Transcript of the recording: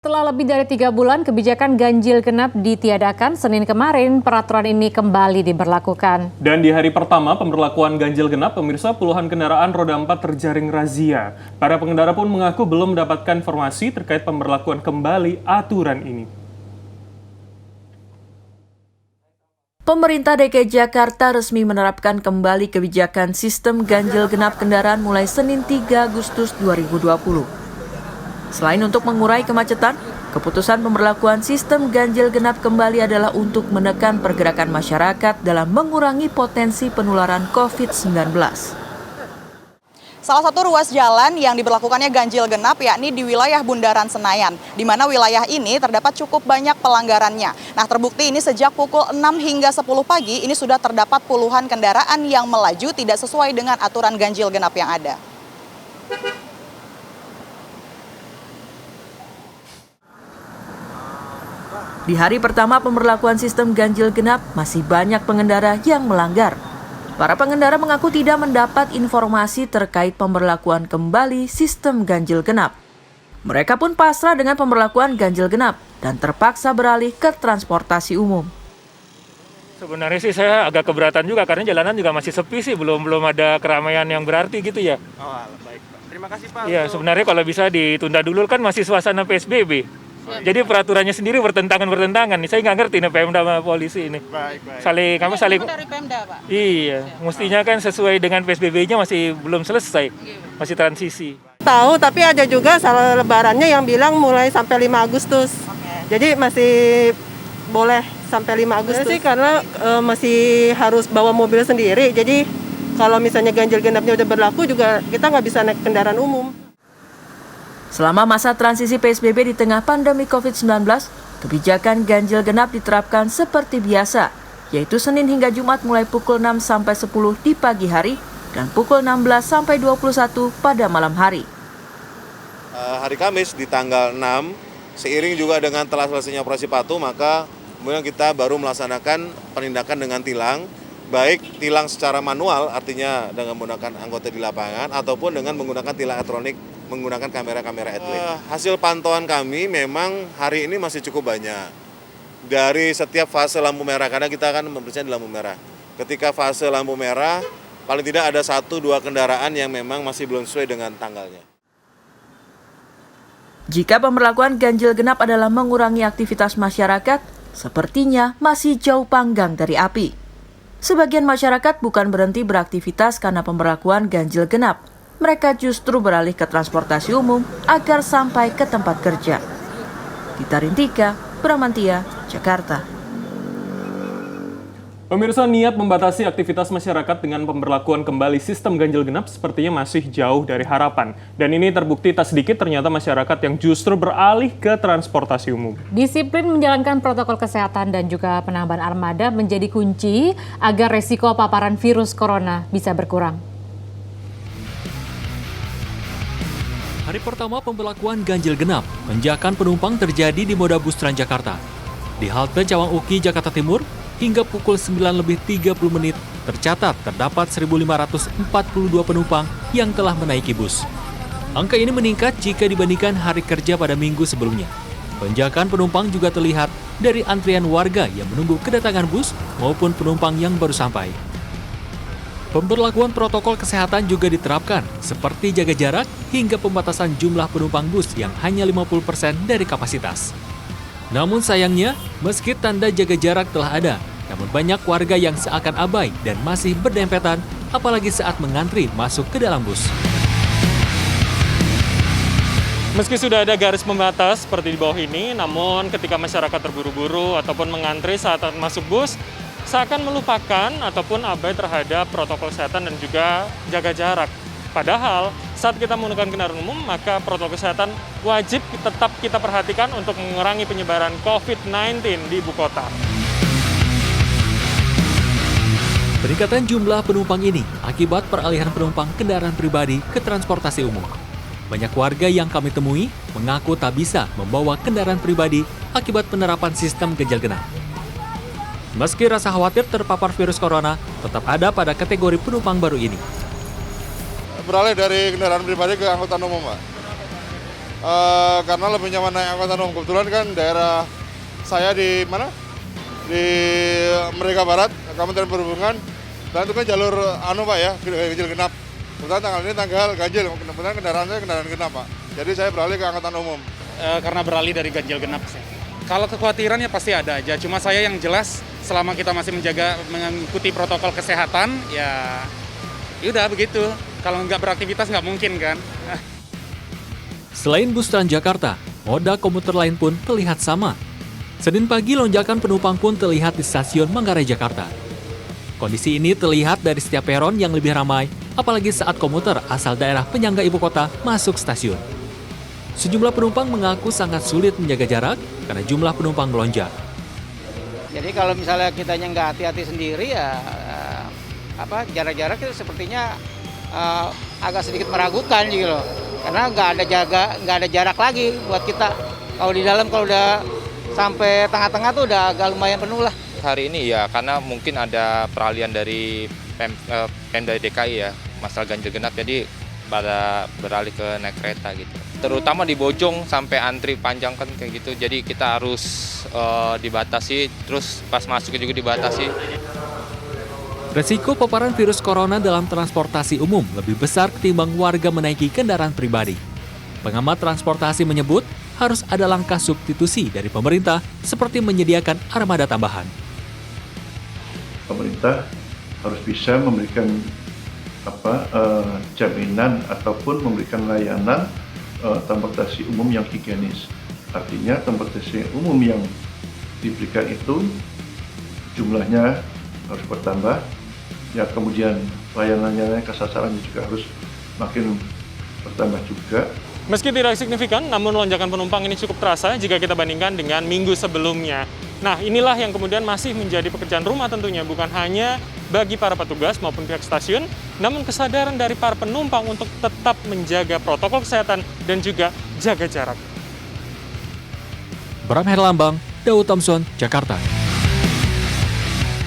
Setelah lebih dari 3 bulan, kebijakan ganjil genap ditiadakan. Senin kemarin, peraturan ini kembali diberlakukan. Dan di hari pertama pemberlakuan ganjil genap, pemirsa, puluhan kendaraan roda 4 terjaring razia. Para pengendara pun mengaku belum mendapatkan informasi terkait pemberlakuan kembali aturan ini. Pemerintah DKI Jakarta resmi menerapkan kembali kebijakan sistem ganjil genap kendaraan mulai Senin 3 Agustus 2020. Selain untuk mengurai kemacetan, keputusan pemberlakuan sistem ganjil genap kembali adalah untuk menekan pergerakan masyarakat dalam mengurangi potensi penularan COVID-19. Salah satu ruas jalan yang diberlakukannya ganjil genap yakni di wilayah Bundaran Senayan, di mana wilayah ini terdapat cukup banyak pelanggarannya. Nah, terbukti ini sejak pukul 6 hingga 10 pagi ini sudah terdapat puluhan kendaraan yang melaju tidak sesuai dengan aturan ganjil genap yang ada. Di hari pertama pemberlakuan sistem ganjil genap, masih banyak pengendara yang melanggar. Para pengendara mengaku tidak mendapat informasi terkait pemberlakuan kembali sistem ganjil genap. Mereka pun pasrah dengan pemberlakuan ganjil genap dan terpaksa beralih ke transportasi umum. Sebenarnya sih saya agak keberatan juga karena jalanan juga masih sepi sih, belum ada keramaian yang berarti gitu ya. Oh, baik Pak. Terima kasih Pak. Iya, sebenarnya kalau bisa ditunda dulu kan masih suasana PSBB. Jadi peraturannya sendiri bertentangan. Saya nggak ngerti nih Pemda sama polisi ini. Baik. Kami dari Pemda, Pak. Iya, mestinya kan sesuai dengan PSBB-nya masih belum selesai, masih transisi. Tahu, tapi ada juga salah lebarannya yang bilang mulai sampai 5 Agustus. Jadi masih boleh sampai 5 Agustus. Sih karena masih harus bawa mobil sendiri. Jadi kalau misalnya ganjil genapnya udah berlaku juga kita nggak bisa naik kendaraan umum. Selama masa transisi PSBB di tengah pandemi COVID-19, kebijakan ganjil genap diterapkan seperti biasa, yaitu Senin hingga Jumat mulai pukul 6 sampai 10 di pagi hari dan pukul 16 sampai 21 pada malam hari. Hari Kamis di tanggal 6, seiring juga dengan telah selesainya operasi patuh, maka kemudian kita baru melaksanakan penindakan dengan tilang, baik tilang secara manual, artinya dengan menggunakan anggota di lapangan, ataupun dengan menggunakan tilang elektronik menggunakan kamera-kamera etlink. Hasil pantauan kami memang hari ini masih cukup banyak. Dari setiap fase lampu merah, karena kita akan memeriksa di lampu merah. Ketika fase lampu merah, paling tidak ada 1-2 kendaraan yang memang masih belum sesuai dengan tanggalnya. Jika pemberlakuan ganjil genap adalah mengurangi aktivitas masyarakat, sepertinya masih jauh panggang dari api. Sebagian masyarakat bukan berhenti beraktivitas karena pemberlakuan ganjil genap. Mereka justru beralih ke transportasi umum agar sampai ke tempat kerja. Gita Rintika, Bramantia, Jakarta. Pemirsa, niat membatasi aktivitas masyarakat dengan pemberlakuan kembali sistem ganjil genap sepertinya masih jauh dari harapan. Dan ini terbukti tak sedikit ternyata masyarakat yang justru beralih ke transportasi umum. Disiplin menjalankan protokol kesehatan dan juga penambahan armada menjadi kunci agar resiko paparan virus corona bisa berkurang. Hari pertama pemberlakuan ganjil genap, lonjakan penumpang terjadi di moda bus Transjakarta. Di halte Cawang Uki, Jakarta Timur, hingga pukul 9:30 tercatat terdapat 1.542 penumpang yang telah menaiki bus. Angka ini meningkat jika dibandingkan hari kerja pada minggu sebelumnya. Lonjakan penumpang juga terlihat dari antrian warga yang menunggu kedatangan bus maupun penumpang yang baru sampai. Pemberlakuan protokol kesehatan juga diterapkan, seperti jaga jarak hingga pembatasan jumlah penumpang bus yang hanya 50% dari kapasitas. Namun sayangnya, meski tanda jaga jarak telah ada, namun banyak warga yang seakan abai dan masih berdempetan, apalagi saat mengantri masuk ke dalam bus. Meski sudah ada garis pembatas seperti di bawah ini, namun ketika masyarakat terburu-buru ataupun mengantri saat masuk bus, seakan melupakan ataupun abai terhadap protokol kesehatan dan juga jaga jarak. Padahal saat kita menggunakan kendaraan umum, maka protokol kesehatan wajib tetap kita perhatikan untuk mengurangi penyebaran COVID-19 di ibu kota. Peningkatan jumlah penumpang ini akibat peralihan penumpang kendaraan pribadi ke transportasi umum. Banyak warga yang kami temui mengaku tak bisa membawa kendaraan pribadi akibat penerapan sistem ganjil genap. Meski rasa khawatir terpapar virus corona, tetap ada pada kategori penumpang baru ini. Beralih dari kendaraan pribadi ke angkutan umum, Pak. karena lebih nyaman naik angkutan umum. Kebetulan kan daerah saya di mana? Di Merdeka Barat, Kementerian Perhubungan, dan itu kan jalur Pak ya, ganjil genap. Kebetulan tanggal ini tanggal ganjil, kebetulan kendaraan saya kendaraan genap Pak. Jadi saya beralih ke angkutan umum. Karena beralih dari ganjil genap sih. Kalau kekhawatirannya pasti ada aja, cuma saya yang jelas selama kita masih mengikuti protokol kesehatan, ya udah begitu. Kalau nggak beraktivitas nggak mungkin kan. Selain bus Transjakarta, moda komuter lain pun terlihat sama. Senin pagi lonjakan penumpang pun terlihat di stasiun Manggarai, Jakarta. Kondisi ini terlihat dari setiap peron yang lebih ramai, apalagi saat komuter asal daerah penyangga ibu kota masuk stasiun. Sejumlah penumpang mengaku sangat sulit menjaga jarak karena jumlah penumpang melonjak. Jadi kalau misalnya kitanya nggak hati-hati sendiri ya jarak-jarak itu sepertinya agak sedikit meragukan gitu loh. Karena nggak ada jarak lagi buat kita. Kalau di dalam kalau udah sampai tengah-tengah tuh udah agak lumayan penuh lah. Hari ini ya karena mungkin ada peralihan dari Pemda DKI ya, masalah ganjil genap, jadi pada beralih ke naik kereta gitu. Terutama di Bojong sampai antri panjang kan kayak gitu, jadi kita harus dibatasi, terus pas masuknya juga dibatasi. Resiko paparan virus corona dalam transportasi umum lebih besar ketimbang warga menaiki kendaraan pribadi. Pengamat transportasi menyebut harus ada langkah substitusi dari pemerintah seperti menyediakan armada tambahan. Pemerintah harus bisa memberikan jaminan ataupun memberikan layanan transportasi umum yang higienis. Artinya transportasi umum yang diberikan itu jumlahnya harus bertambah, ya kemudian layanannya kesasarannya juga harus makin bertambah juga. Meski tidak signifikan, namun lonjakan penumpang ini cukup terasa jika kita bandingkan dengan minggu sebelumnya. Nah, inilah yang kemudian masih menjadi pekerjaan rumah tentunya, bukan hanya bagi para petugas maupun pihak stasiun, namun kesadaran dari para penumpang untuk tetap menjaga protokol kesehatan dan juga jaga jarak. Bram Herlambang, Daud Thompson, Jakarta.